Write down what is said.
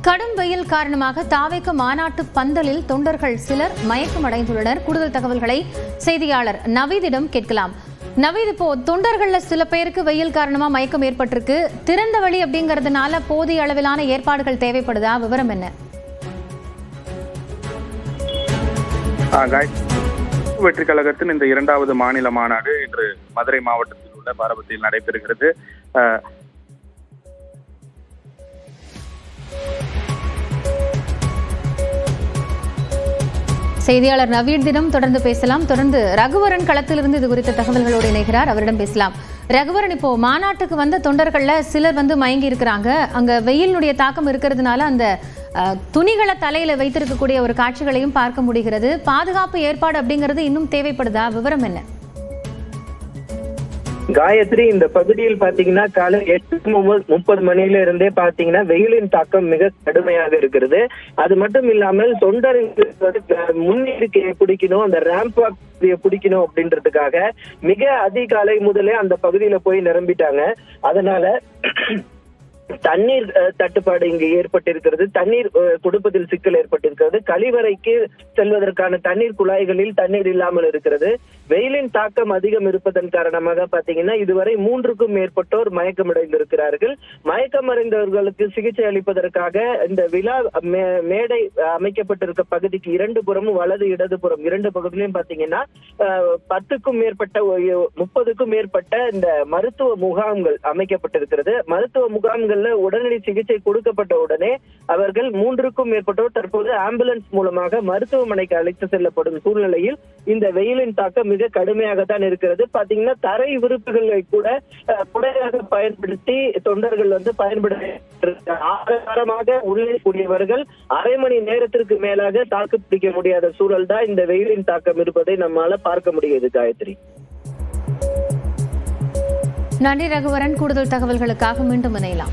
கடும் வெயில் காரணமாக தாவேக மாநாட்டு பந்தலில் தொண்டர்கள் சிலர் மயக்கமடைந்துள்ளனர். கூடுதல் தகவல்களை செய்தியாளர் நவீதிடம் கேட்கலாம். நவீத், இப்போ தொண்டர்கள்ல சில பேருக்கு வெயில் காரணமா மயக்கம் ஏற்பட்டிருக்கு. திறந்த வழி அப்படிங்கறதுனால போதிய அளவிலான ஏற்பாடுகள் தேவைப்படுதா? விவரம் என்ன? வெற்றி கழகத்தின் இந்த இரண்டாவது மாநில மாநாடு இன்று மதுரை மாவட்டத்தில் உள்ள பாரபத்தியில் நடைபெறுகிறது. செய்தியாளர் நவீதிடம் தொடர்ந்து பேசலாம். தொடர்ந்து ரகுவரன் களத்திலிருந்து இது குறித்த தகவல்களோடு இணைகிறார், அவரிடம் பேசலாம். ரகுவரன், இப்போ மாநாட்டுக்கு வந்த தொண்டர்கள்ல சிலர் மயங்கி இருக்கிறாங்க. அங்க வெயிலுடைய தாக்கம் இருக்கிறதுனால அந்த துணிகளை தலையில வைத்திருக்கக்கூடிய ஒரு காட்சிகளையும் பார்க்க முடிகிறது. பாதுகாப்பு ஏற்பாடு அப்படிங்கிறது இன்னும் தேவைப்படுதா? விவரம் என்ன? காயத்ரி, இந்த பகுதியில் பாத்தீங்கன்னா காலை 8:30 மணியில இருந்தே பாத்தீங்கன்னா வெயிலின் தாக்கம் மிக கடுமையாக இருக்கிறது. அது மட்டும் இல்லாமல் தொண்டர்களுக்கு முன்னெடுக்கையை பிடிக்கணும், அந்த ரேம்ப் வாக் பிடிக்கணும் அப்படின்றதுக்காக மிக அதிகாலை முதலே அந்த பகுதியில போய் நிரம்பிட்டாங்க. அதனால தண்ணீர் தட்டுப்பாடு இங்கு ஏற்பட்டிருக்கிறது. தண்ணீர் கொடுப்பதில் சிக்கல் ஏற்பட்டிருக்கிறது. கழிவறைக்கு செல்வதற்கான தண்ணீர் குழாய்களில் தண்ணீர் இல்லாமல் இருக்கிறது. வெயிலின் தாக்கம் அதிகம் இருப்பதன் காரணமாக பாத்தீங்கன்னா இதுவரை 3க்கும் மேற்பட்டோர் மயக்கமடைந்திருக்கிறார்கள். மயக்கமடைந்தவர்களுக்கு சிகிச்சை அளிப்பதற்காக இந்த விழா மேடை அமைக்கப்பட்டிருக்க பகுதிக்கு 2 புறமும் வலது இடதுபுறம் 2 பகுதியிலும் பாத்தீங்கன்னா 10க்கும் மேற்பட்ட 30க்கும் மேற்பட்ட இந்த மருத்துவ முகாம்கள் அமைக்கப்பட்டிருக்கிறது. மருத்துவ முகாம்கள் உடனடி சிகிச்சை கொடுக்கப்பட்ட உடனே அவர்கள் 3க்கும் மேற்பட்டோர் தற்போது ஆம்புலன்ஸ் மூலமாக மருத்துவமனைக்கு அழைத்து செல்லப்படும் சூழ்நிலையில் இந்த வெயிலின் தாக்கம் மிக கடுமையாக தான் இருக்கிறது. பாத்தீங்கன்னா தரை விருப்புகளை கூட குடையாக பயன்படுத்தி தொண்டர்கள் பயன்படுத்த உள்ளே கூடியவர்கள் அரை மணி நேரத்திற்கு மேலாக தாக்கு பிடிக்க முடியாத சூழல் தான் இந்த வெயிலின் தாக்கம் இருப்பதை நம்மால பார்க்க முடியுது. காயத்ரி, நன்றி ரகுவரன். கூடுதல் தகவல்களுக்காக மீண்டும் இணையலாம்.